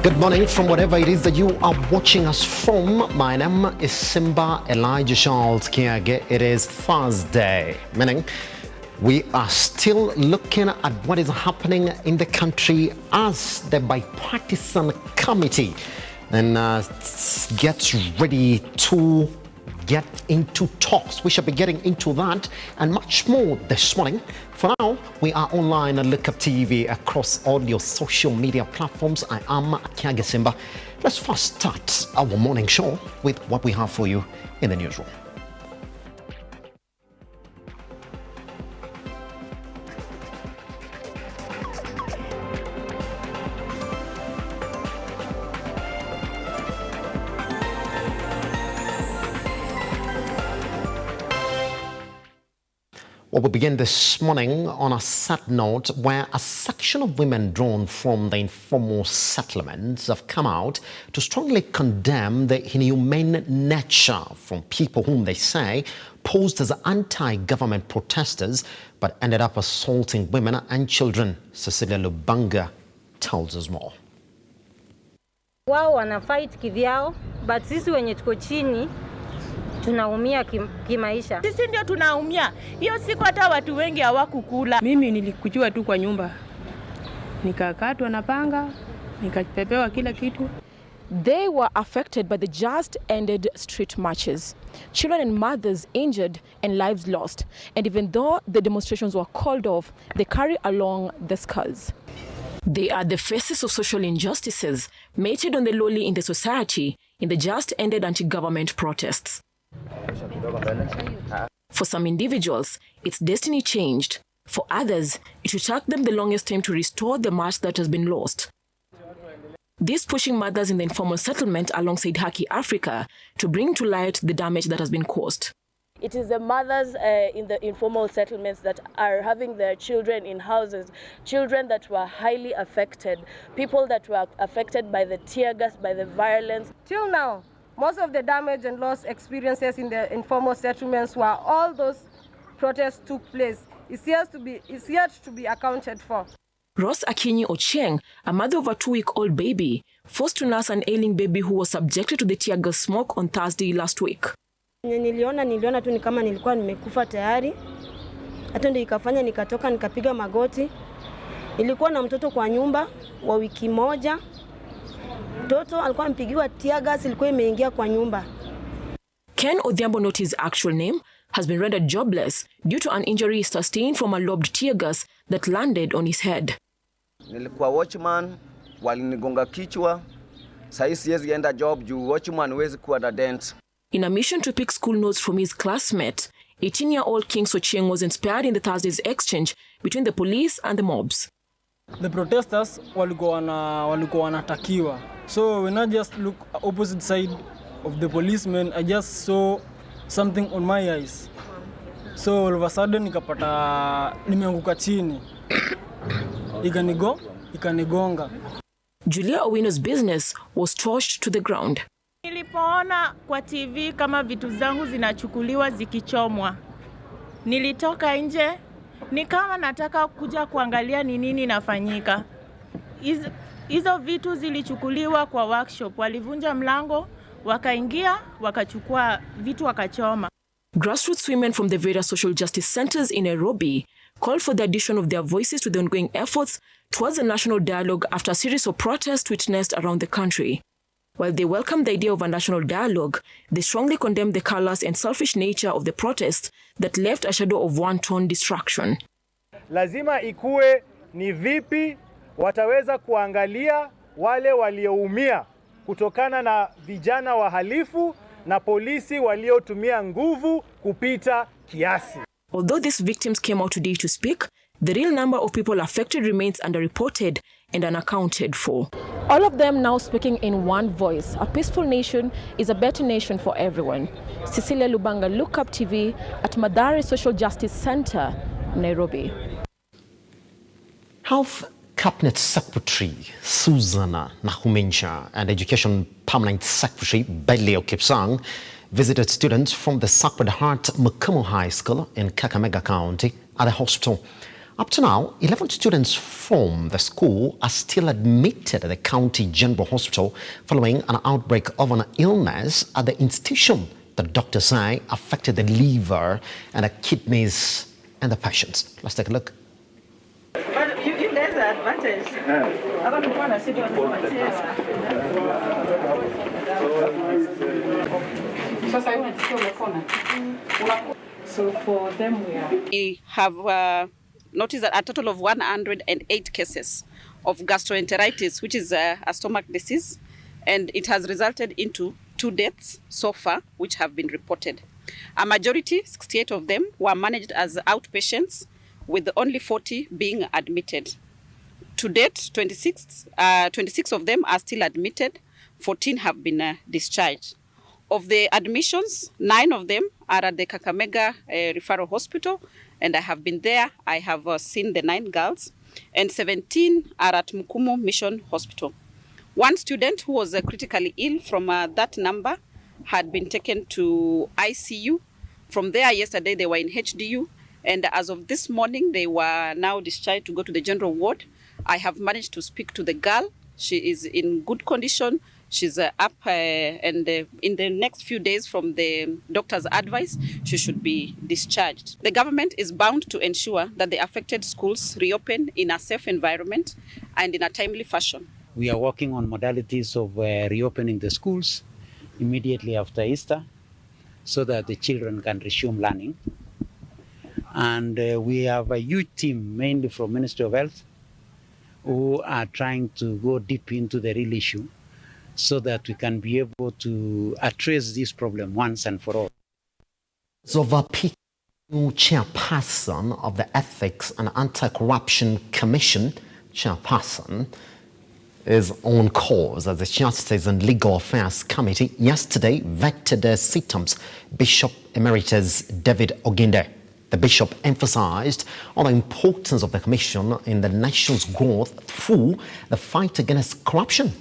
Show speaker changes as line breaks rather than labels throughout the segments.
Good morning from wherever it is that you are watching us from. My name is Simba Kiage. It is Thursday, meaning we are still looking at what is happening in the country as the bipartisan committee and gets ready to get into talks. We shall be getting into that and much more this morning. For now, we are online at Lookuptv across all your social media platforms. I am Kiage Simba. Let's first start our morning show with what we have for you in the newsroom. Well, we begin this morning on a sad note where a section of women drawn from the informal settlements have come out to strongly condemn the inhumane nature from people whom they say posed as anti-government protesters but ended up assaulting women and children. Cecilia Lubanga tells us more.
Wao wana fight kivyao, but sisi wenye tuko chini tunaumia kimaisha.
Sisi ndio tunaumia. Hiyo siku hata watu wengi hawakukula.
Mimi nilikujua tu kwa nyumba. Nikakatwa na panga, nikapepewa kila kitu.
They were affected by the just ended street marches. Children and mothers injured and lives lost. And even though the demonstrations were called off, they carry along the scars. They are the faces of social injustices meted on the lowly in the society in the just ended anti-government protests. For some individuals, its destiny changed. For others, it will take them the longest time to restore the much that has been lost. This pushing mothers in the informal settlement alongside Haki Africa to bring to light the damage that has been caused.
It is the mothers in the informal settlements that are having their children in houses, children that were highly affected, people that were affected by the tear gas, by the violence.
Till now, most of the damage and loss experiences in the informal settlements where all those protests took place is yet to be accounted for.
Rose Akinyi Ocheng, a mother of a 2-week-old baby, forced to nurse an ailing baby who was subjected to the tear gas smoke on Thursday last week.
Niliona tu ni kama nilikuwa nimekufa tayari. Hata ndio ikafanya nikatoka nikapiga magoti. Nilikuwa na mtoto kwa nyumba wa wiki moja. Mtoto alikuwa mpigiwa tear gas, ilikuwa imeingia kwa nyumba.
Ken Odhiambo, not his actual name, has been rendered jobless due to an injury sustained from a lobbed tear gas that landed on his head.
Nilikuwa watchman, walinigonga kichwa. Sasa siwezi enda job juu watchman hawezi kuwa na dent.
In a mission to pick school notes from his classmate, 18-year-old King Sochieng was inspired in the Thursday's exchange between the police and the mobs.
The protesters walikuwa wanatakiwa. So when I just look opposite side of the policemen, I just saw something on my eyes. So all of a sudden nikapata nimeanguka chini. Ikanigonga.
Julia Owino's business was torched to the ground.
Nilipoona kwa TV kama vitu zangu zinachukuliwa zikichomwa, nilitoka nje, ni kama nataka kuja kuangalia ni nini inafanyika. Hizo vitu zilichukuliwa kwa workshop, walivunja mlango, wakaingia, wakachukua vitu wakachoma.
Grassroots women from the various social justice centers in Nairobi called for the addition of their voices to the ongoing efforts towards a national dialogue after a series of protests witnessed around the country. While they welcome the idea of a national dialogue, they strongly condemn the callous and selfish nature of the protests that left a shadow of wanton destruction.
Lazima ikue ni vipi wataweza kuangalia wale walioumia kutokana na vijana wahalifu na polisi waliotumia nguvu kupita kiasi.
Although these victims came out today to speak, the real number of people affected remains underreported and unaccounted for. All of them now speaking in one voice. A peaceful nation is a better nation for everyone. Cecilia Lubanga, Lookuptv at Mathare Social Justice Center, Nairobi.
Health Cabinet Secretary Susanna Nahumincha and Education Permanent Secretary Belio Kipsang visited students from the Sacred Heart Mukumu High School in Kakamega County at the hospital. Up to now, 11 students from the school are still admitted at the County General Hospital following an outbreak of an illness at the institution that doctors say affected the liver and the kidneys and the patients. Let's take a look.
But you guys are advantage.
So for them we have noticed that a total of 108 cases of gastroenteritis, which is a stomach disease, and it has resulted into 2 deaths so far, which have been reported. A majority, 68 of them, were managed as outpatients, with only 40 being admitted. To date, 26 of them are still admitted, 14 have been discharged. Of the admissions, 9 of them are at the Kakamega Referral Hospital, and I have been there. I have seen the 9 girls, and 17 are at Mukumu Mission Hospital. 1 student who was critically ill from that number had been taken to ICU. From there, yesterday they were in HDU, and as of this morning, they were now discharged to go to the general ward. I have managed to speak to the girl. She is in good condition. She's up, and in the next few days, from the doctor's advice, she should be discharged. The government is bound to ensure that the affected schools reopen in a safe environment and in a timely fashion.
We are working on modalities of reopening the schools immediately after Easter so that the children can resume learning. And we have a huge team, mainly from Ministry of Health, who are trying to go deep into the real issue so that we can be able to address this problem once and for all.
Zova P. Chairperson of the Ethics and Anti-Corruption Commission, Chairperson, is on course as the Justice and Legal Affairs Committee yesterday vetted CITAM's Bishop Emeritus David Oginde. The bishop emphasized on the importance of the commission in the nation's growth through the fight against corruption.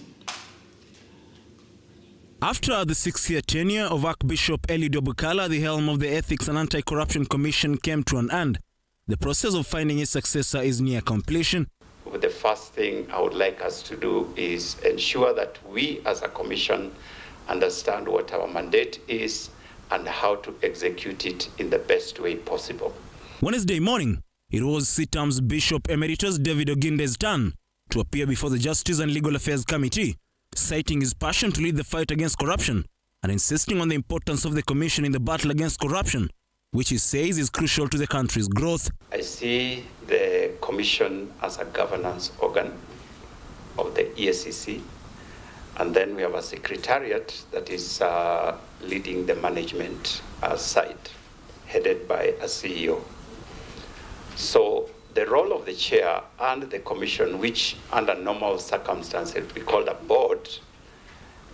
After the 6-year tenure of Archbishop Eliud Obukala, the helm of the Ethics and Anti-Corruption Commission came to an end. The process of finding a successor is near completion.
The first thing I would like us to do is ensure that we as a commission understand what our mandate is and how to execute it in the best way possible.
Wednesday morning, it was CITAM's Bishop Emeritus David Oginde's turn to appear before the Justice and Legal Affairs Committee, citing his passion to lead the fight against corruption and insisting on the importance of the commission in the battle against corruption, which he says is crucial to the country's growth.
I see the commission as a governance organ of the EACC, and then we have a secretariat that is leading the management side, headed by a CEO. So the role of the chair and the commission, which under normal circumstances we call a board,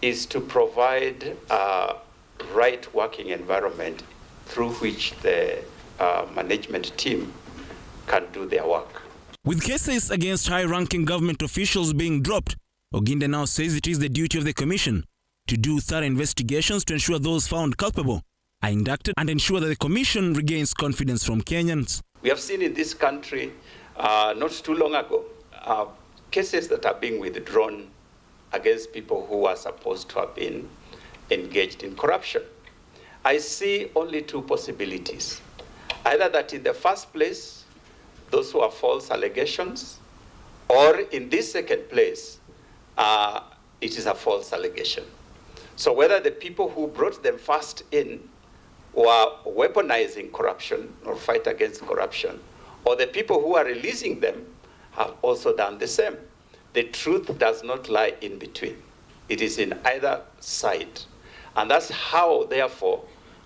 is to provide a right working environment through which the management team can do their work.
With cases against high-ranking government officials being dropped, Oginde now says it is the duty of the commission to do thorough investigations to ensure those found culpable are inducted and ensure that the commission regains confidence from Kenyans.
We have seen in this country not too long ago cases that are being withdrawn against people who are supposed to have been engaged in corruption. I see only 2 possibilities. Either that in the first place, those who are false allegations, or in this second place, it is a false allegation. So whether the people who brought them first in were weaponizing corruption or fight against corruption, or the people who are releasing them have also done the same. The truth does not lie in between. It is in either side. And that's how, therefore,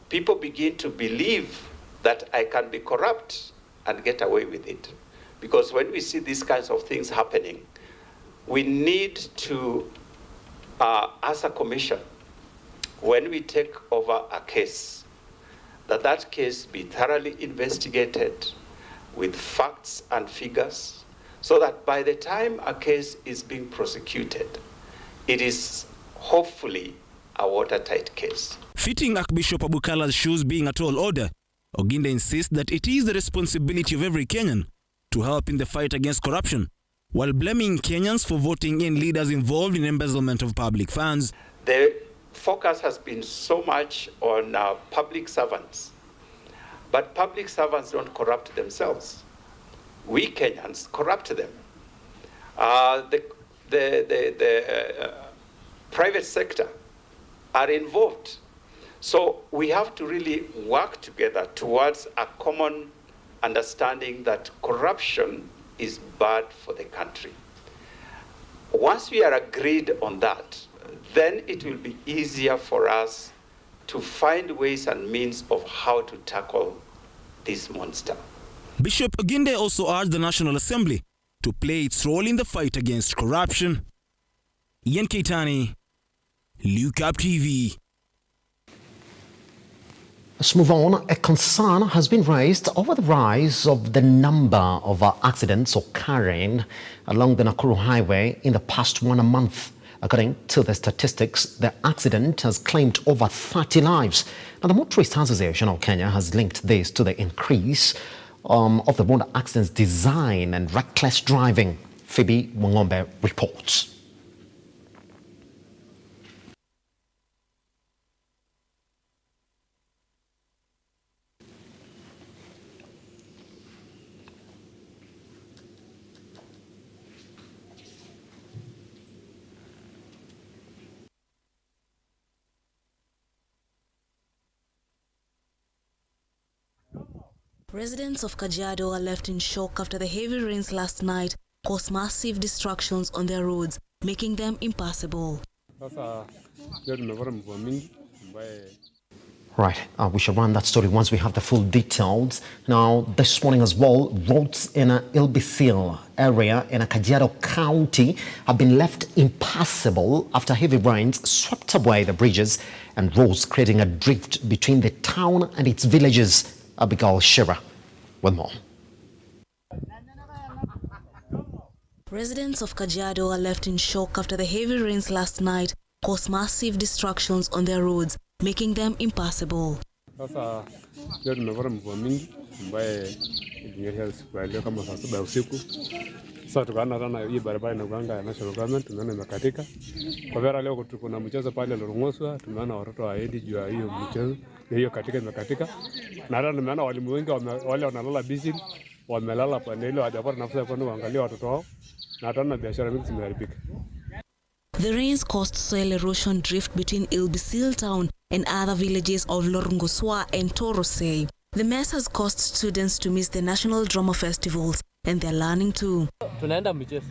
people begin to believe that I can be corrupt and get away with it. Because when we see these kinds of things happening, we need to, as a commission, when we take over a case, that case be thoroughly investigated with facts and figures, so that by the time a case is being prosecuted, it is hopefully a watertight case.
Fitting Archbishop Obukala's shoes being a tall order, Oginde insists that it is the responsibility of every Kenyan to help in the fight against corruption, while blaming Kenyans for voting in leaders involved in embezzlement of public funds.
The focus has been so much on public servants, but public servants don't corrupt themselves. We Kenyans corrupt them. The private sector are involved. So we have to really work together towards a common understanding that corruption is bad for the country. Once we are agreed on that, then it will be easier for us to find ways and means of how to tackle this monster.
Bishop Oginde also urged the National Assembly to play its role in the fight against corruption. Keitany, Lookuptv.
Let's move on. A concern has been raised over the rise of the number of accidents occurring along the Nakuru Highway in the past 1 month. According to the statistics, the accident has claimed over 30 lives. Now, the Motorist Association of Kenya has linked this to the increase of the road accidents design and reckless driving. Phoebe Mwangombe reports.
Residents of Kajiado are left in shock after the heavy rains last night caused massive destructions on their roads, making them impassable.
Right, we shall run that story once we have the full details. Now, this morning as well, roads in Ilbisil area in Kajiado County have been left impassable after heavy rains swept away the bridges and roads, creating a drift between the town and its villages. Abigail Shira with more.
Residents of Kajiado are left in shock after the heavy rains last night caused massive destructions on their roads, making them impassable.
Sasa tukaona tena hii barabara inakuanga ya national government, tumeona imekatika. Kwa vera leo kuna mchezo pale Lorongoswa, tumeona watoto waendi juu ya hiyo mchezo, hiyo katika imekatika. Na hata tumeona walimu wengi wale wanalala busy, wamelala pale ile hajapata nafasi ya kwenda kuangalia watoto wao, na hata na biashara mingi zimeharibika.
The rains caused soil erosion drift between Ilbisil town and other villages of Lorongoswa and Torosei. The mess has caused students to miss the national drama festivals and they're learning too.
Tunaenda mchezo.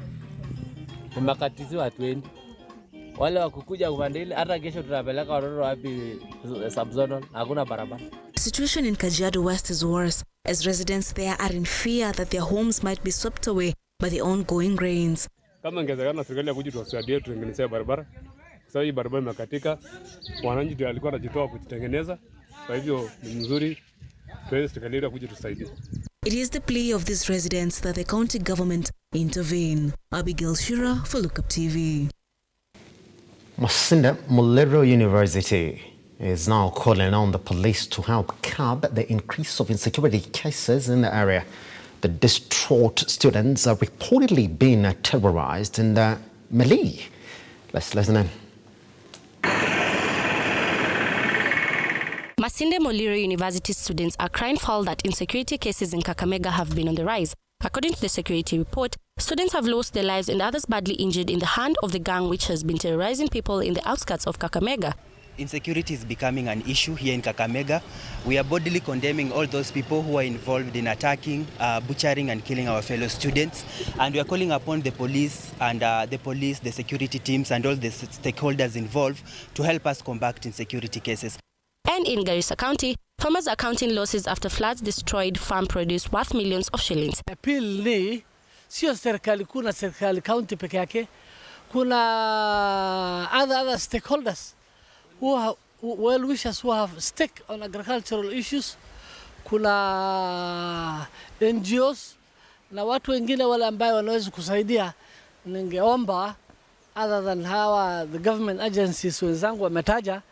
Tumekatiziwa 20. Wale wakukuja kupanda ile hata kesho tunapeleka watoto wapi subzonal, hakuna barabara.
The situation in Kajiado West is worse as residents there are in fear that their homes might be swept away by the ongoing rains.
Kama ingewezekana serikali yakuje tusaidie tutengeneze barabara. Sasa hii barabara imekatika. Wananchi ndio walikuwa wanajitoa kujitengeneza. Kwa hivyo ni mzuri serikali yakuje tusaidie.
It is the plea of these residents that the county government intervene. Abigail Shira for Lookuptv.
Masinde Muliro University is now calling on the police to help curb the increase of insecurity cases in the area. The distraught students are reportedly being terrorized in the melee. Let's listen in.
Masinde Muliro University students are crying foul that insecurity cases in Kakamega have been on the rise. According to the security report, students have lost their lives and others badly injured in the hand of the gang which has been terrorizing people in the outskirts of Kakamega.
Insecurity is becoming an issue here in Kakamega. We are boldly condemning all those people who are involved in attacking, butchering and killing our fellow students. And we are calling upon the police, the security teams and all the stakeholders involved to help us combat insecurity cases.
And in Garissa County, farmers are counting losses after floods destroyed farm produce worth millions of shillings.
Appeal ni sio serikali kuna serikali county peke yake, kuna other stakeholders who well wishers who have stake on agricultural issues, kuna NGOs na watu wengine wale ambao wanaweza kusaidia. Ningeomba other than hawa the government agencies wenzangu wametaja,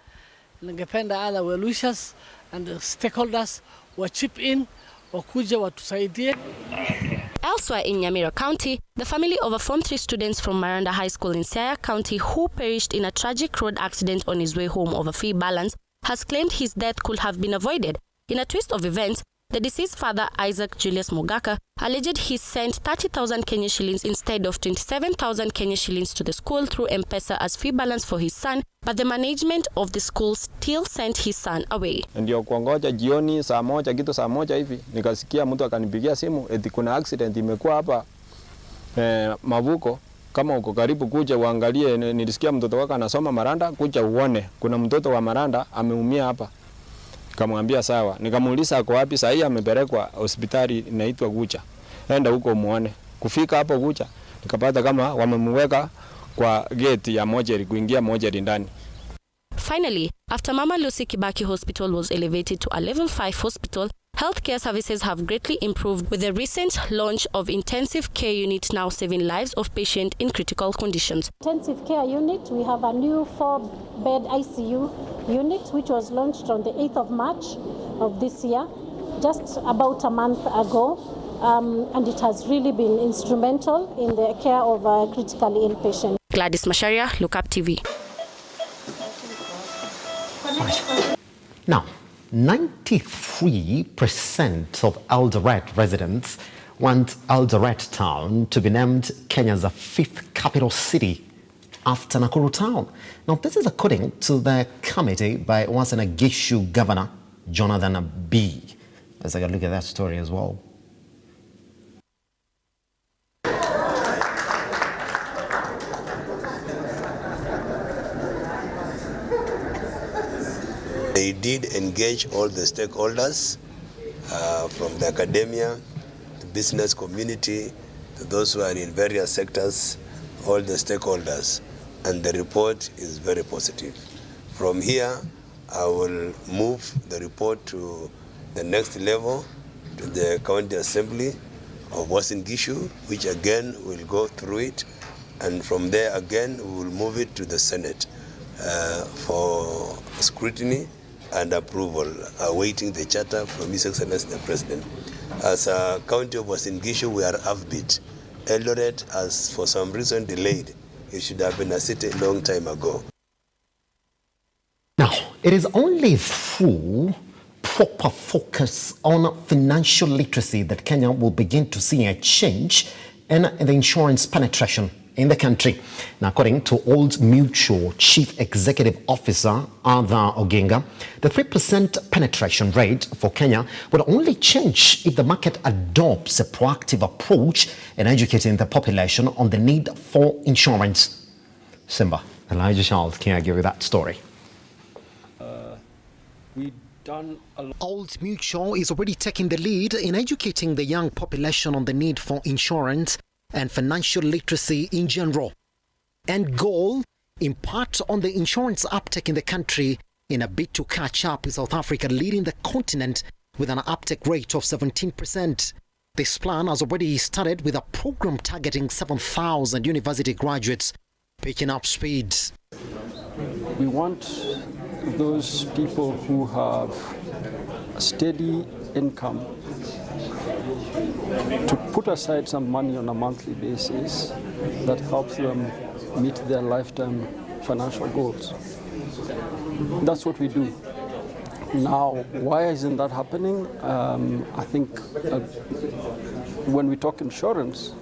ningependa other well wishers and stakeholders wa chip in wakuja watusaidie.
Elsewhere in Nyamira County, the family of a Form 3 students from Maranda High School in Siaya County who perished in a tragic road accident on his way home over fee balance has claimed his death could have been avoided. In a twist of events, the deceased father, Isaac Julius Mogaka, alleged he sent 30,000 Kenya shillings instead of 27,000 Kenya shillings to the school through M-Pesa as fee balance for his son, but the management of the school still sent his son away.
Ndio kuongoja jioni saa moja hivi nikasikia mtu akanipigia simu eti kuna accident imekuwa hapa Mavuko, kama uko karibu kuja uangalie. Nilisikia mtoto wako anasoma Maranda, kuja uone kuna mtoto wa Maranda ameumia hapa. Nikamwambia sawa, nikamuuliza ako wapi. Sasa amepelekwa hospitali inaitwa Gucha, enda huko muone. Kufika hapo Gucha nikapata kama wamemweka kwa gate ya mochari, kuingia mochari ndani.
Finally, after Mama Lucy Kibaki Hospital was elevated to a level 5 hospital, healthcare services have greatly improved with the recent launch of intensive care unit, now saving lives of patients in critical conditions.
Intensive care unit, we have a new 4-bed ICU unit which was launched on the 8th of March of this year, just about a month ago, and it has really been instrumental in the care of critically ill patients.
Gladys Masharia, Lookuptv.
Now, 93% of Eldoret residents want Eldoret town to be named Kenya's 5th capital city after Nakuru town. Now, this is according to the committee by Uasin Gishu Governor Jonathan B. Let's take a look at that story as well.
They did engage all the stakeholders from the academia, the business community, to those who are in various sectors, all the stakeholders, and the report is very positive. From here, I will move the report to the next level, to the County Assembly of Uasin Gishu, which again will go through it, and from there again we will move it to the Senate for scrutiny and approval, awaiting the charter from His Excellency the President. As a county of Uasin Gishu, we are offbeat. Eldoret, as for some reason delayed, it should have been a city a long time ago.
Now, it is only through proper focus on financial literacy that Kenya will begin to see a change in the insurance penetration in the country. Now, according to Old Mutual Chief Executive Officer Arthur Oginga, the 3% penetration rate for Kenya will only change if the market adopts a proactive approach in educating the population on the need for insurance. Simba, Elijah Charles, can I give you that story? Old Mutual is already taking the lead in educating the young population on the need for insurance and financial literacy in general. And goal, impart on the insurance uptake in the country in a bid to catch up with South Africa leading the continent with an uptake rate of 17%. This plan has already started with a program targeting 7,000 university graduates picking up speed.
We want those people who have a steady income to put aside some money on a monthly basis that helps them meet their lifetime financial goals. That's what we do. Now, why isn't that happening? I think when we talk insurance,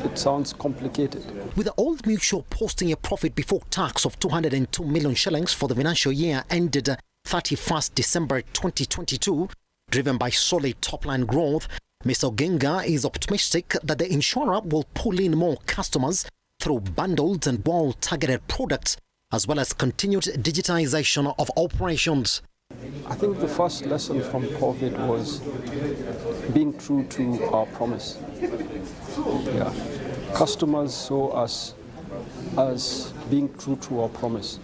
it sounds complicated.
With the Old Mutual posting a profit before tax of 202 million shillings for the financial year ended 31st December 2022, driven by solid top-line growth, Mr. Oginga is optimistic that the insurer will pull in more customers through bundled and well-targeted products, as well as continued digitization of operations.
I think the first lesson from COVID was being true to our promise. Yeah. Customers saw us as being true to our promise.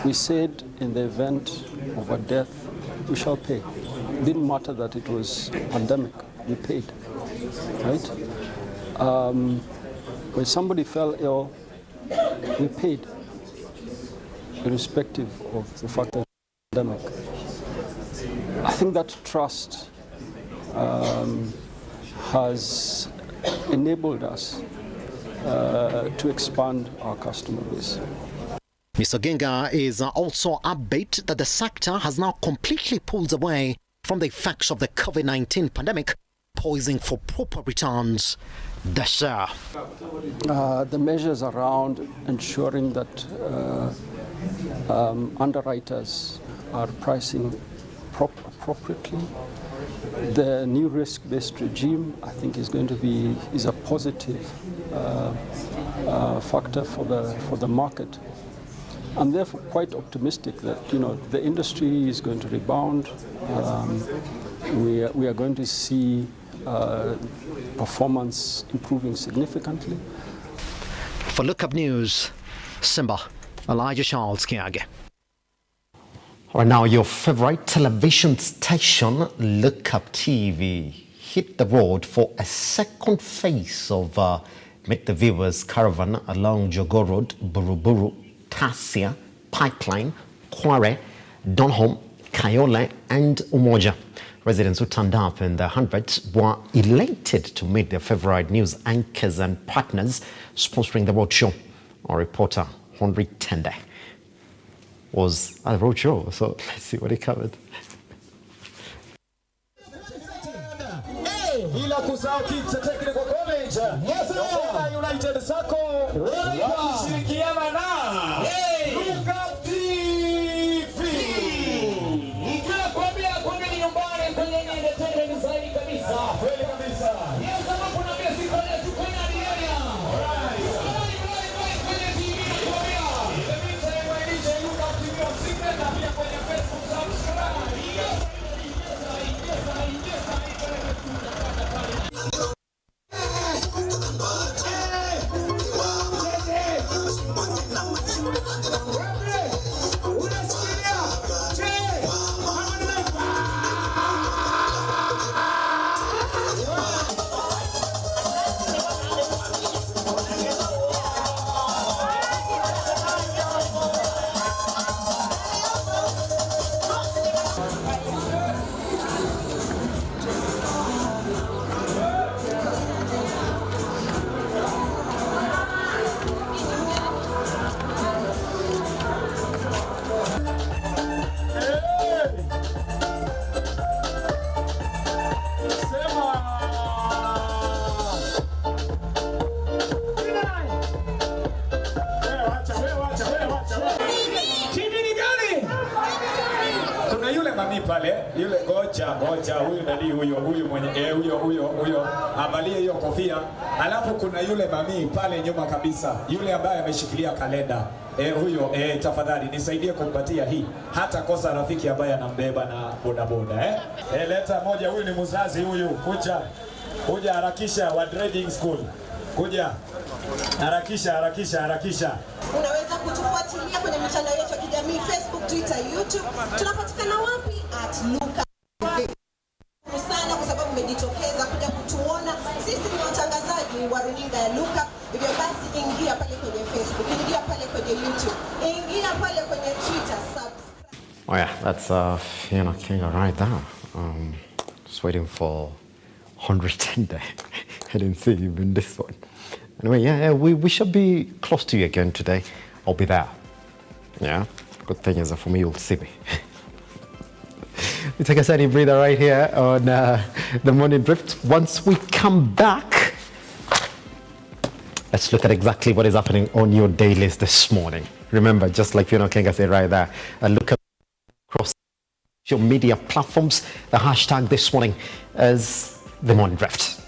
We said in the event of a death, we shall pay. It didn't matter that it was a pandemic, we paid, right? When somebody fell ill, we paid, irrespective of the fact that it was a pandemic. I think that trust has enabled us to expand our customer base.
Mr. Genga is also upbeat that the sector has now completely pulled away from the effects of the COVID-19 pandemic, poising for proper returns this year.
The measures around ensuring that underwriters are pricing appropriately. The new risk-based regime, I think, is a positive factor for the market. I'm therefore quite optimistic that the industry is going to rebound. We are going to see performance improving significantly.
For Lookuptv News, Simba Kiage. Right now, your favorite television station, Lookuptv, hit the road for a second phase of Meet the Viewers caravan along Jogo Road, Buruburu, Tasia, Pipeline, Kware, Donholm, Kayole and Umoja. Residents who turned up in the hundreds were elated to meet their favorite news anchors and partners sponsoring the roadshow. Our reporter, Henry Tende, was at the roadshow, so let's see what he covered.
Bila kusahau Kids Technical College. United Sacco wakishirikiana na Lookuptv. Nikikwambia kwamba ni nyumbani kwenye entertainment zaidi kabisa. Kweli kabisa. Yes, sababu kuna pia siku ya tukio ya dunia. Alright. Kwenye TV nakwambia. Ile picha ya DJ Lookuptv secret na pia kwenye Facebook subscribe. Pale yule gocha huyu nani huyo mwenye huyo avalie hiyo kofia, alafu kuna yule mami pale nyuma kabisa, yule ambaye ameshikilia kalenda huyo tafadhali nisaidie kumpatia hii, hata kosa rafiki ambaye anambeba na bodaboda leta moja, huyu ni mzazi huyu, kuja harakisha wa trading school, kuja harakisha. Unaweza kutufuatilia kwenye mitandao yetu ya kijamii Facebook, Twitter, YouTube. Tunapatikana wapi? @Lookuptv. Sana kwa sababu mmejitokeza kuja kutuona. Sisi ni watangazaji wa runinga ya Lookup. Hivyo basi ingia pale kwenye Facebook, ingia pale kwenye YouTube, ingia pale kwenye Twitter, subscribe.
Oh yeah, that's Fiona King right there. Just waiting for 110 day. I didn't see you in this one. Anyway, yeah, we should be close to you again today. I'll be there. Yeah, good thing is for me, you'll see me. We take a steady breather right here on the Morning Drift. Once we come back, let's look at exactly what is happening on your dailies this morning. Remember, just like Fiona Kenga said right there, look across your media platforms. The hashtag this morning is the Morning Drift.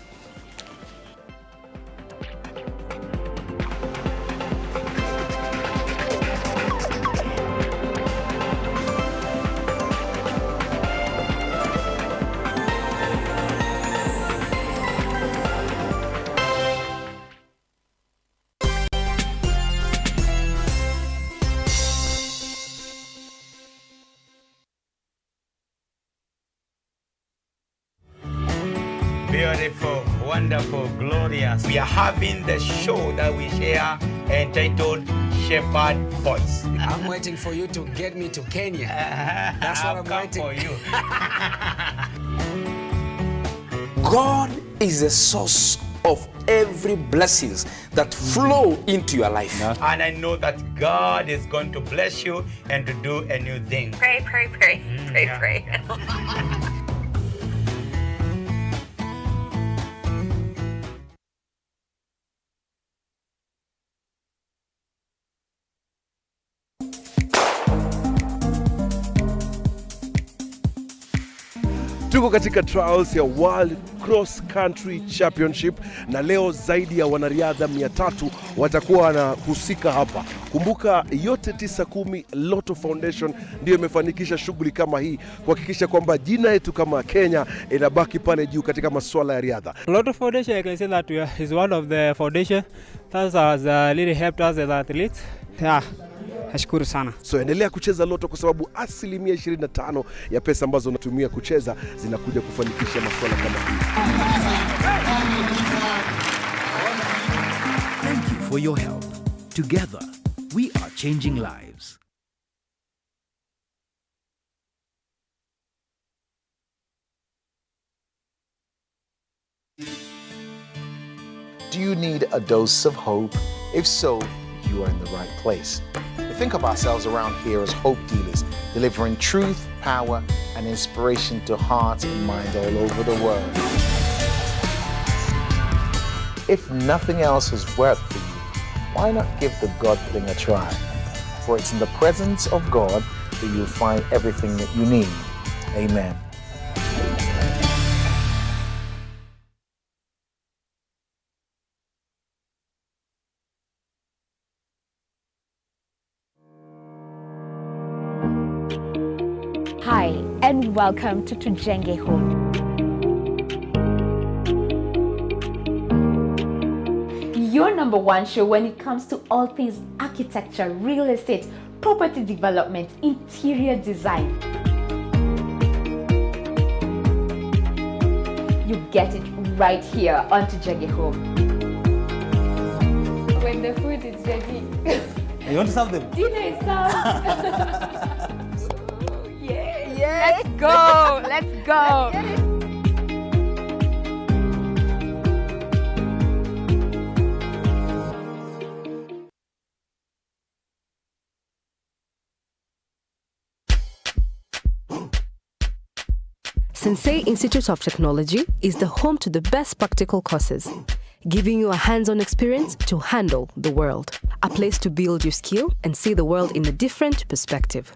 Beautiful, wonderful, glorious. We are having the show that we share entitled Shepherd Voice.
I'm waiting for you to get me to Kenya. That's what I'm waiting
for you.
God is a source of every blessings that flow into your life.
And I know that God is going to bless you and to do a new thing.
Pray, pray, pray, pray, pray.
Tuko katika trials ya World Cross Country Championship na leo zaidi ya wanariadha 300 watakuwa wanahusika hapa. Kumbuka yote 910 Lotto Foundation ndio imefanikisha shughuli kama hii kuhakikisha kwamba jina yetu kama Kenya inabaki pale juu katika masuala ya riadha.
Lotto Foundation, I can say that is one of the foundation that has really helped us as athletes. Yeah. Nashukuru sana.
So endelea kucheza Lotto kwa sababu 25% ya pesa ambazo unatumia kucheza zinakuja kufanikisha masuala kama hii.
Thank you for your help. Together, we are changing lives.
Do you need a dose of hope? If so, you are in the right place. We think of ourselves around here as hope dealers, delivering truth, power, and inspiration to hearts and minds all over the world. If nothing else has worked for you, why not give the God thing a try? For it's in the presence of God that you'll find everything that you need. Amen.
Hi, and welcome to Tujenge Home. Your #1 show when it comes to all things architecture, real estate, property development, interior design. You get it right here on Tujenge Home. When the food is ready.
You want to serve them?
Dinner is served. Let's go. Let's go.
Sensei Institute of Technology is the home to the best practical courses, giving you a hands-on experience to handle the world. A place to build your skill and see the world in a different perspective.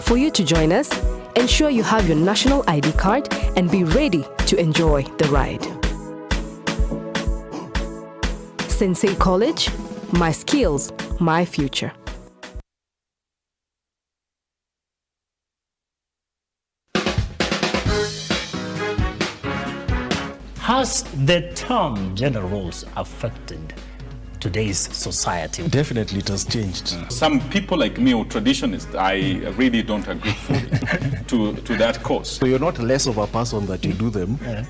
For you to join us, ensure you have your national ID card and be ready to enjoy the ride. Sensei College, my skills, my future.
Has the term gender roles affected today's society?
Definitely it has changed.
Some people like me or traditionists, I really don't agree to that cause.
So you're not less of a person that you do them. Yeah.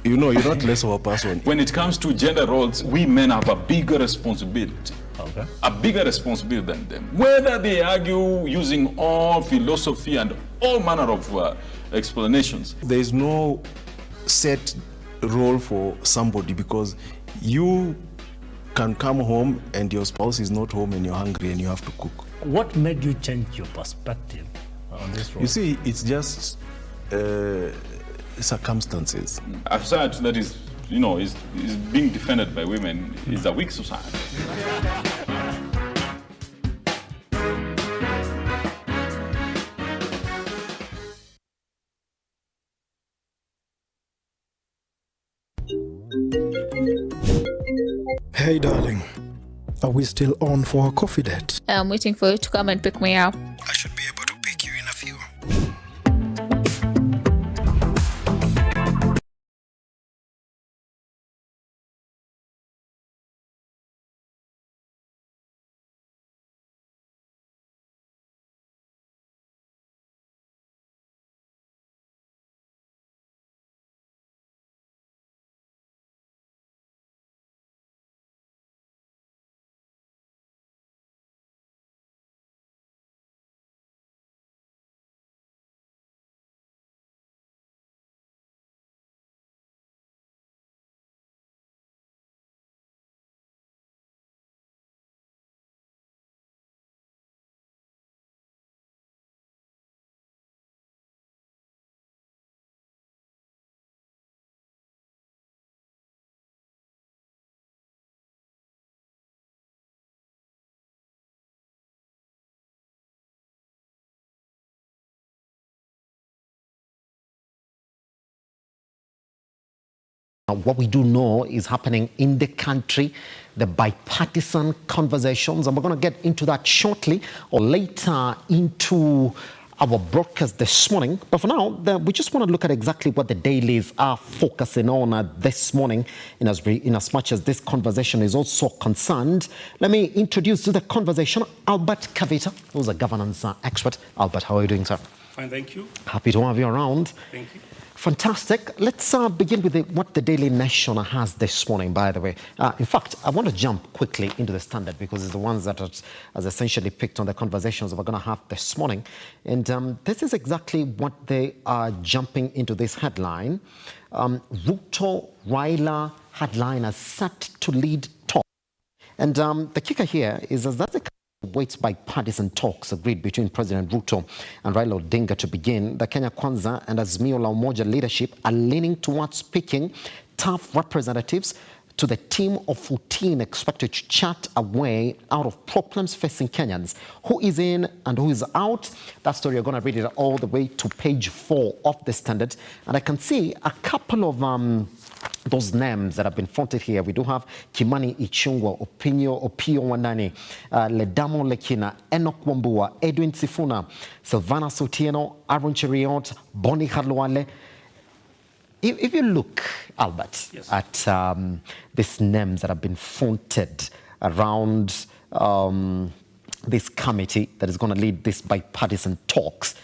You know, you're not less of a person.
When it comes to gender roles, we men have a bigger responsibility. Okay. A bigger responsibility than them. Whether they argue using all philosophy and all manner of explanations.
There is no set role for somebody because you can come home and your spouse is not home and you're hungry and you have to cook.
What made you change your perspective on this role?
You see, it's just circumstances.
A society that is, you know, is being defended by women is a weak society.
Hey darling, are we still on for a coffee date?
I'm waiting for you to come and pick me up.
I should be able to pick you in a few.
what we do know is happening in the country, the bipartisan conversations, and we're going to get into that shortly or later into our broadcast this morning. But for now, we just want to look at exactly what the dailies are focusing on this morning in as much as this conversation is also concerned. Let me introduce to the conversation Albert Kavita, who's a governance expert. Albert, how are you doing, sir?
Fine, thank you.
Happy to have you around.
Thank you.
Fantastic. Let's begin with what the Daily Nation has this morning, by the way. In fact, I want to jump quickly into the Standard because it's the ones that has essentially picked on the conversations we're going to have this morning. And this is exactly what they are jumping into this headline. Ruto Raila headliner set to lead talk. And the kicker here is that the waits bipartisan talks agreed between President Ruto and Raila Odinga to begin. The Kenya Kwanza and Azimio la Umoja leadership are leaning towards picking tough representatives to the team of 14 expected to chat a way out of problems facing Kenyans. Who is in and who is out? That story, you're going to read it all the way to page 4 of the Standard. And I can see a couple of those names that have been fronted here. We do have Kimani Ichung'wah, Opiyo Wandayi, Ledamo Lekina, Enoch Wambua, Edwin Sifuna, Sylvana Sotieno, Aaron Cheriot, Bonnie Khalwale. If you look, Albert, yes, at these names that have been fronted around this committee that is going to lead this bipartisan talks,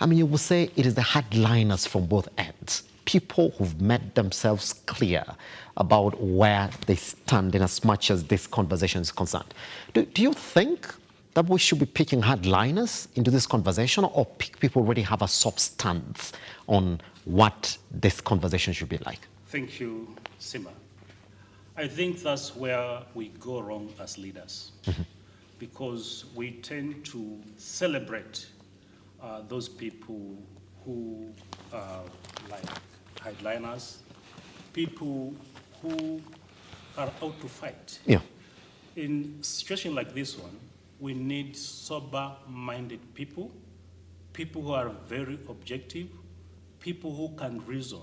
I mean, you will say it is the headliners from both ends. People who've made themselves clear about where they stand in as much as this conversation is concerned. Do you think that we should be picking headliners into this conversation, or people already have a soft stance on what this conversation should be like?
Thank you, Simba. I think that's where we go wrong as leaders, because we tend to celebrate those people who like headliners, people who are out to fight.
Yeah.
In a situation like this one, we need sober-minded people, people who are very objective, people who can reason.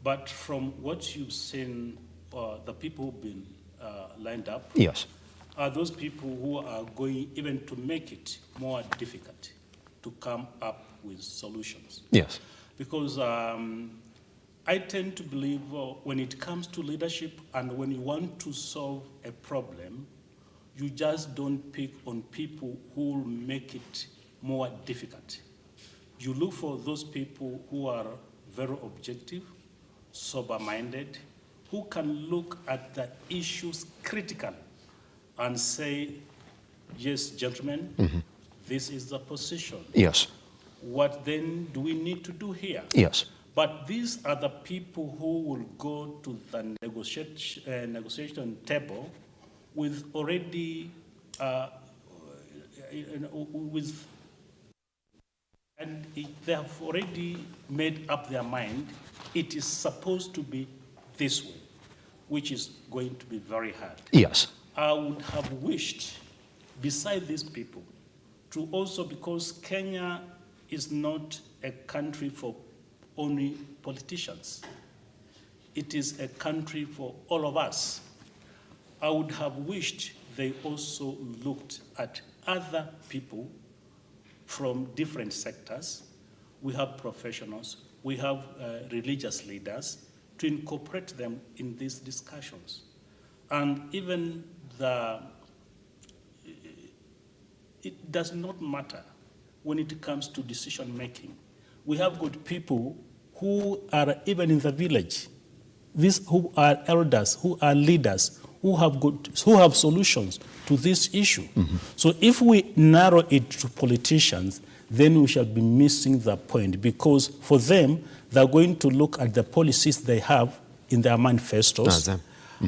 But from what you've seen, the people who've been lined up,
yes,
are those people who are going even to make it more difficult to come up with solutions.
Yes.
Because I tend to believe when it comes to leadership and when you want to solve a problem, you just don't pick on people who will make it more difficult. You look for those people who are very objective, sober-minded, who can look at the issues critically and say, yes, gentlemen, this is the position.
Yes.
What then do we need to do here?
Yes.
But these are the people who will go to the negotiation table with already, and they have already made up their mind. It is supposed to be this way, which is going to be very hard.
Yes.
I would have wished, beside these people, to also, because Kenya is not a country for only politicians. It is a country for all of us. I would have wished they also looked at other people from different sectors. We have professionals, we have religious leaders, to incorporate them in these discussions. And even it does not matter when it comes to decision making. We have got people who are even in the village, these who are elders, who are leaders, who have solutions to this issue. So if we narrow it to politicians, then we shall be missing the point, because for them, they're going to look at the policies they have in their manifestos,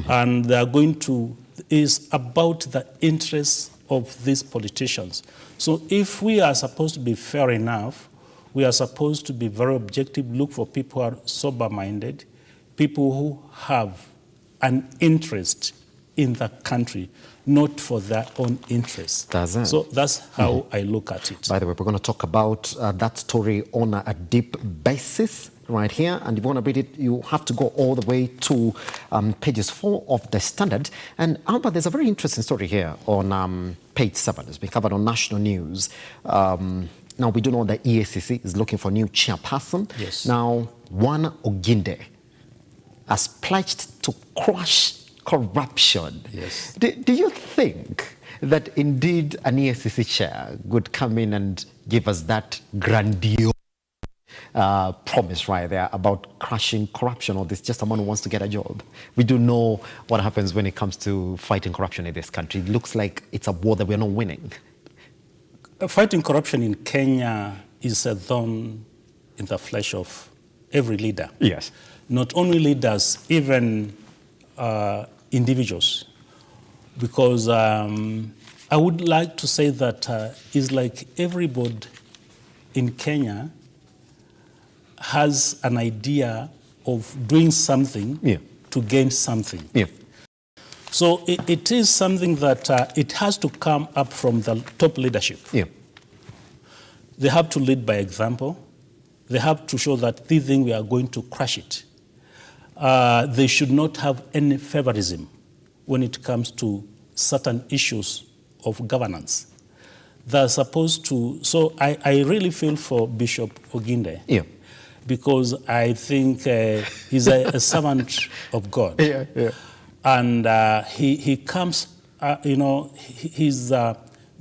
and they're going to, is about the interests of these politicians. So if we are supposed to be fair enough, we are supposed to be very objective, look for people who are sober-minded, people who have an interest in the country, not for their own interests. So that's how I look at it.
By the way, we're going to talk about that story on a deep basis right here. And if you want to read it, you have to go all the way to pages 4 of the Standard. And Albert, there's a very interesting story here on page 7. It's been covered on national news. Now, we do know that EACC is looking for a new chairperson.
Yes.
Now, One Oginde has pledged to crush corruption.
Yes.
Do you think that indeed an EACC chair would come in and give us that grandiose promise right there about crushing corruption, or this just someone who wants to get a job? We do know what happens when it comes to fighting corruption in this country. It looks like it's a war that we're not winning.
Fighting corruption in Kenya is a thorn in the flesh of every leader.
Yes.
Not only leaders, even individuals. Because I would like to say that it's like everybody in Kenya has an idea of doing something to gain something.
Yeah.
So it is something that it has to come up from the top leadership.
Yeah.
They have to lead by example. They have to show that this thing we are going to crush it. They should not have any favorism when it comes to certain issues of governance. They're supposed to, so I really feel for Bishop Oginde.
Yeah.
Because I think he's a servant of God.
Yeah, yeah.
And he comes, he's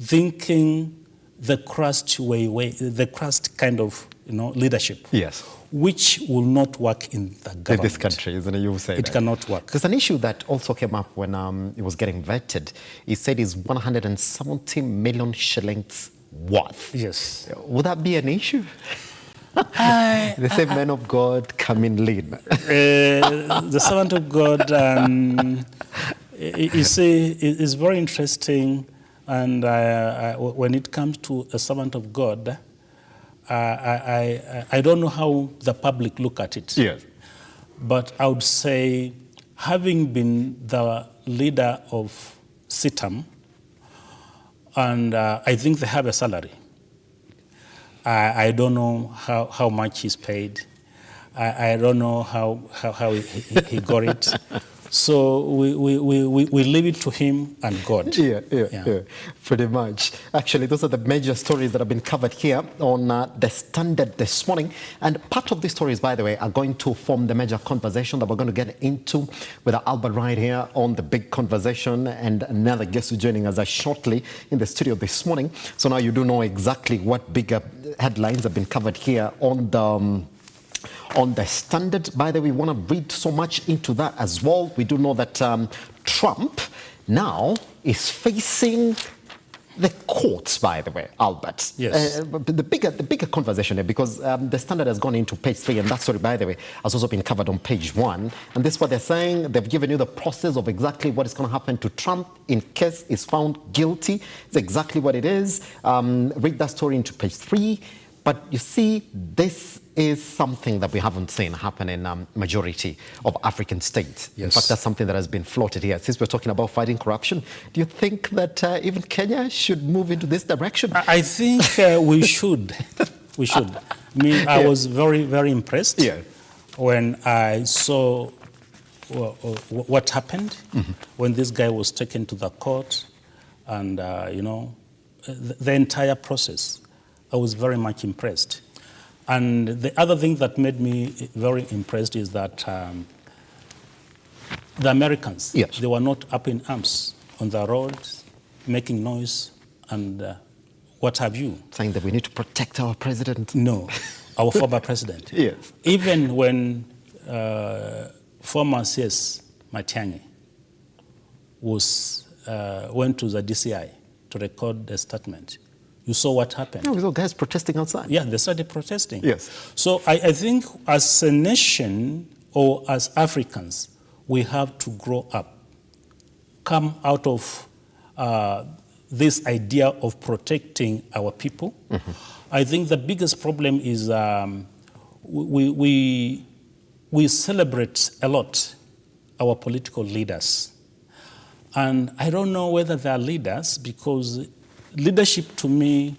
thinking the crust the crust kind of, leadership.
Yes.
Which will not work in the government.
In this country, isn't it? You say
it cannot work.
There's an issue that also came up when it was getting vetted. He said it's 170 million shillings worth.
Yes.
Would that be an issue? The same man of God come in lean.
The servant of God, you see, is very interesting. And when it comes to a servant of God, I don't know how the public look at it.
Yes.
But I would say, having been the leader of CITAM, and I think they have a salary. I don't know how much he's paid. I don't know how he got it. So we leave it to him and God.
Yeah, pretty much. Actually, those are the major stories that have been covered here on the Standard this morning. And part of these stories, by the way, are going to form the major conversation that we're going to get into with Albert right here on the big conversation, and another guest who's joining us shortly in the studio this morning. So now you do know exactly what bigger headlines have been covered here on the Standard. By the way, we want to read so much into that as well. We do know that Trump now is facing the courts, by the way, Albert.
Yes.
The bigger conversation here, because the Standard has gone into page 3, and that story, by the way, has also been covered on page 1. And this is what they're saying. They've given you the process of exactly what is going to happen to Trump in case he's found guilty. It's exactly what it is. Read that story into page 3. But you see, this is something that we haven't seen happen in majority of African states.
Yes.
In fact, that's something that has been floated here. Since we're talking about fighting corruption, do you think that even Kenya should move into this direction?
I think we should. We should. I mean, I was very, very impressed when I saw what happened when this guy was taken to the court, and, the entire process. I was very much impressed. And the other thing that made me very impressed is that the Americans, they were not up in arms on the roads, making noise and what have you.
Saying that we need to protect our president.
No, our former president.
Yes.
Even when former CS Matiang'i went to the DCI to record the statement, you saw what happened.
Yeah, we saw guys protesting outside.
Yeah, they started protesting.
Yes.
So I think as a nation or as Africans, we have to grow up, come out of this idea of protecting our people. I think the biggest problem is we celebrate a lot our political leaders. And I don't know whether they are leaders, because leadership to me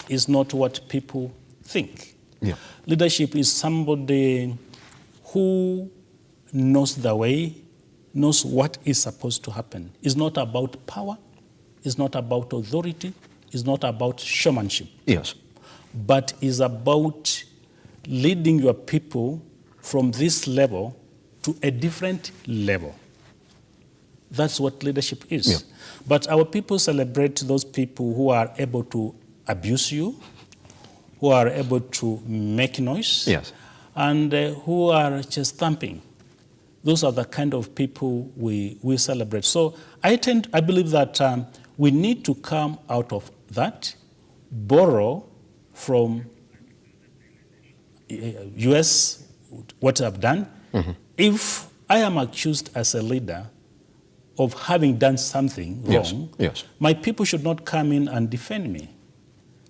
is not what people think.
Yeah.
Leadership is somebody who knows the way, knows what is supposed to happen. It's not about power, it's not about authority, it's not about showmanship.
Yes.
But is about leading your people from this level to a different level. That's what leadership is.
Yeah.
But our people celebrate those people who are able to abuse you, who are able to make noise,
Yes.
and who are just thumping. Those are the kind of people we celebrate. So I believe that we need to come out of that, borrow from US what I've done.
Mm-hmm.
If I am accused as a leader of having done something wrong,
Yes.
my people should not come in and defend me.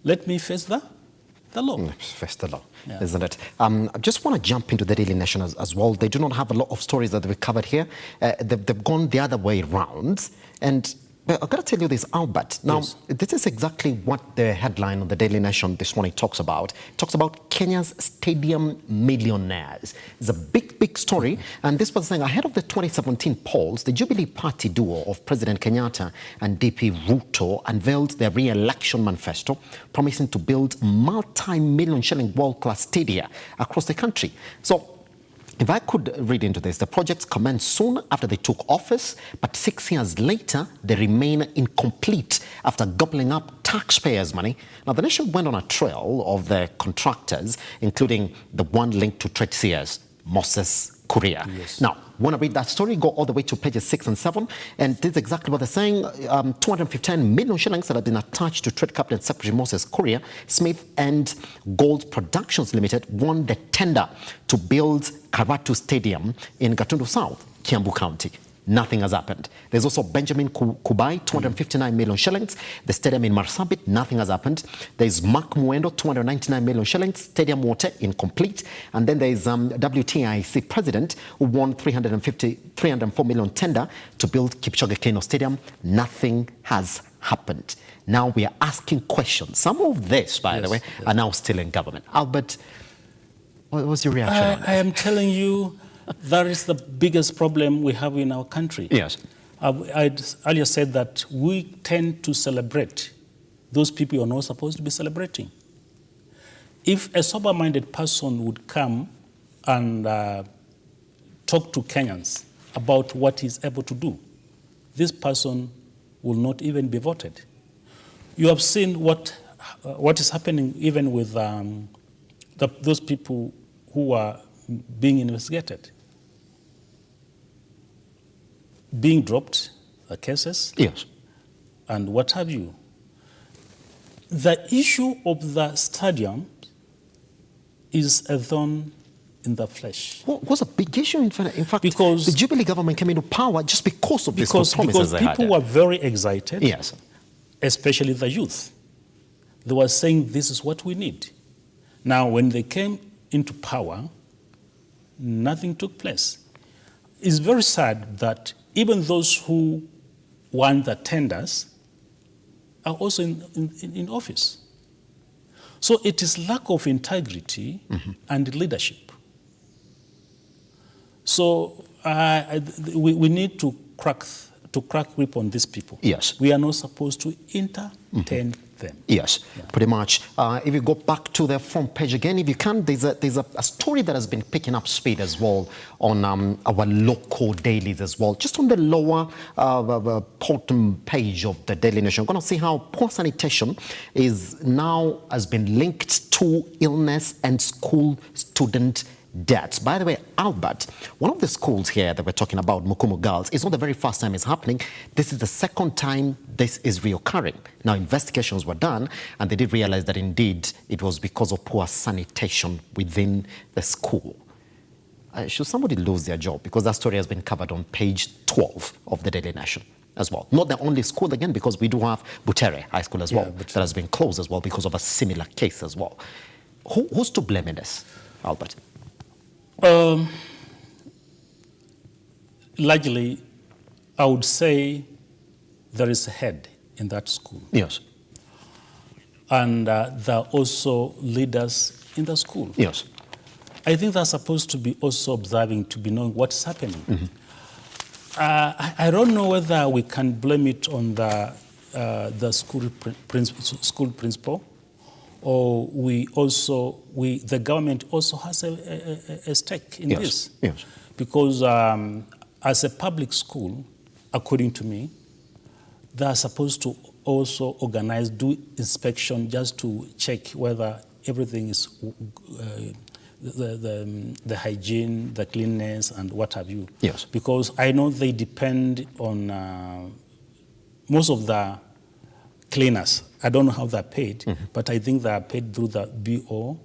Let me face the law.
Face the law,
Yeah.
isn't it? I just want to jump into the Daily Nation as well. They do not have a lot of stories that we've covered here. They've gone the other way around. And I've got to tell you this, Albert. Now,
Yes.
this is exactly what the headline on the Daily Nation this morning talks about. It talks about Kenya's stadium millionaires. It's a big, big story. And this was saying ahead of the 2017 polls, the Jubilee Party duo of President Kenyatta and DP Ruto unveiled their re-election manifesto, promising to build multi-million shilling world-class stadia across the country. So, if I could read into this, the projects commenced soon after they took office, but 6 years later, they remain incomplete after gobbling up taxpayers' money. Now, the nation went on a trail of the contractors, including the one linked to trade seers, Moses Kuria.
Yes.
Now, want to read that story? Go all the way to pages 6 and 7. And this is exactly what they're saying. 215 million shillings that have been attached to Trade Cabinet Secretary Moses Kuria. Smith and Gold Productions Limited won the tender to build Karatu Stadium in Gatundu South, Kiambu County. Nothing has happened. There's also Benjamin Kubai, 259 million shillings. The stadium in Marsabit, nothing has happened. There's Mark Muendo, 299 million shillings. Stadium water, incomplete. And then there's WTIC president who won 304 million tender to build Kipchoge Keino Stadium. Nothing has happened. Now we are asking questions. Some of this, by the way, are now still in government. Albert, what was your reaction on that?
I am telling you, that is the biggest problem we have in our country.
Yes.
I earlier said that we tend to celebrate those people who are not supposed to be celebrating. If a sober-minded person would come and talk to Kenyans about what he's able to do, this person will not even be voted. You have seen what is happening even with those people who are being investigated, being dropped, cases,
yes,
and what have you. The issue of the stadium is a thorn in the flesh.
What was a big issue, in fact,
because
the Jubilee government came into power just because of these promises
because
they
people
had.
were very excited,
Yes,
especially the youth. They were saying this is what we need. Now, when they came into power, nothing took place. It's very sad that even those who won the tenders are also in office. So it is lack of integrity and leadership. So we need to crack whip on these people.
Yes.
We are not supposed to entertain them.
Yes, pretty much. If you go back to the front page again, if you can, there's a story that has been picking up speed as well on our local dailies as well. Just on the lower bottom page of the Daily Nation, we're going to see how poor sanitation has been linked to illness and school student deaths. By the way, Albert, one of the schools here that we're talking about, Mukumu Girls, is not the very first time it's happening. This is the second time this is reoccurring. Now, investigations were done, and they did realize that indeed it was because of poor sanitation within the school. Should somebody lose their job? Because that story has been covered on page 12 of the Daily Nation as well. Not the only school, again, because we do have Butere High School as well, that has been closed as well because of a similar case as well. Who's to blame in this, Albert?
Largely, I would say there is a head in that school.
Yes.
and there are also leaders in the school.
Yes.
I think they're supposed to be also observing, to be knowing what's happening.
Mm-hmm.
I don't know whether we can blame it on the school principal, or the government also has a stake in this.
Yes.
Because as a public school, according to me, they are supposed to also do inspection just to check whether everything is the hygiene, the cleanliness, and what have you.
Yes.
Because I know they depend on most of the cleaners. I don't know how they're paid, but I think they are paid through the BO,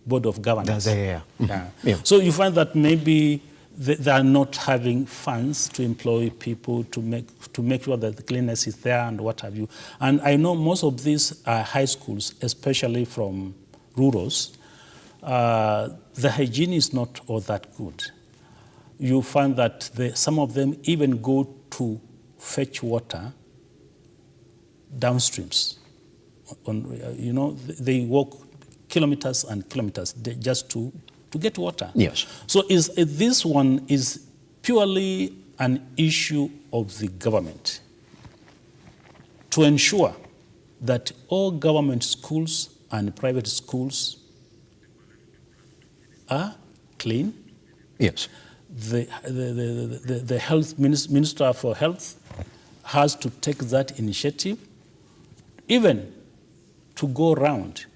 Board of Governance.
Yeah.
So you find that maybe they are not having funds to employ people to make sure that the cleanliness is there and what have you. And I know most of these high schools, especially from rurals, the hygiene is not all that good. You find that some of them even go to fetch water downstreams. They walk kilometers and kilometers just to get water.
Yes.
So this one is purely an issue of the government to ensure that all government schools and private schools are clean.
Yes.
The health minister for health has to take that initiative, even to go around,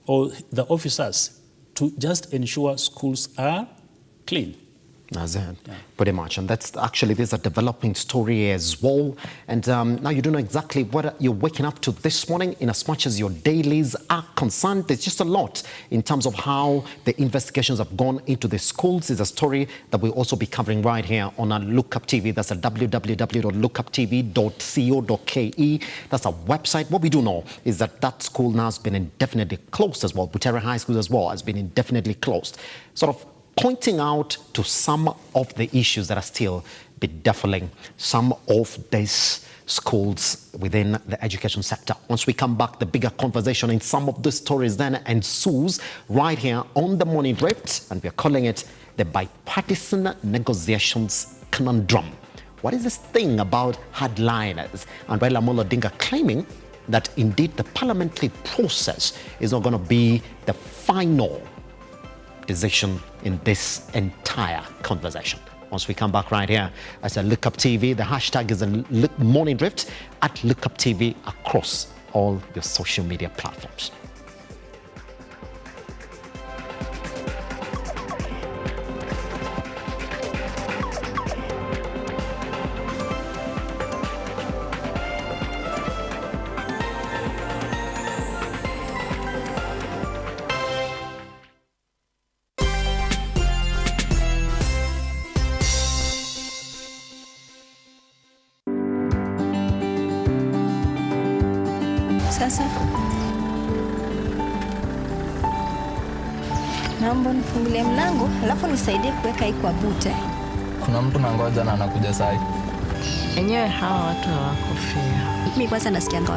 or the officers, to just ensure schools are clean.
That's it, pretty much. And that's actually, there's a developing story as well. And now you don't know exactly what you're waking up to this morning in as much as your dailies are concerned. There's just a lot in terms of how the investigations have gone into the schools. It's a story that we'll also be covering right here on our Lookuptv. That's at www.lookuptv.co.ke. That's our website. What we do know is that school now has been indefinitely closed as well. Butere High School as well has been indefinitely closed. Sort of pointing out to some of the issues that are still bedefiling some of these schools within the education sector. Once we come back, the bigger conversation in some of the stories then ensues right here on The Morning Drift, and we're calling it the bipartisan negotiations conundrum. What is this thing about hardliners and Raila Amolo Odinga claiming that indeed the parliamentary process is not going to be the final decision in this entire conversation? Once we come back right here as a Lookuptv, the hashtag is the Morning Drift at Lookuptv across all your social media platforms.
Sasa naomba nifungulie mlango alafu nisaidie kuweka hii kwa bute.
Kuna mtu nangoja na anakuja sai.
Enyewe hawa watu hawako fair. Mimi kwanza nasikia ngao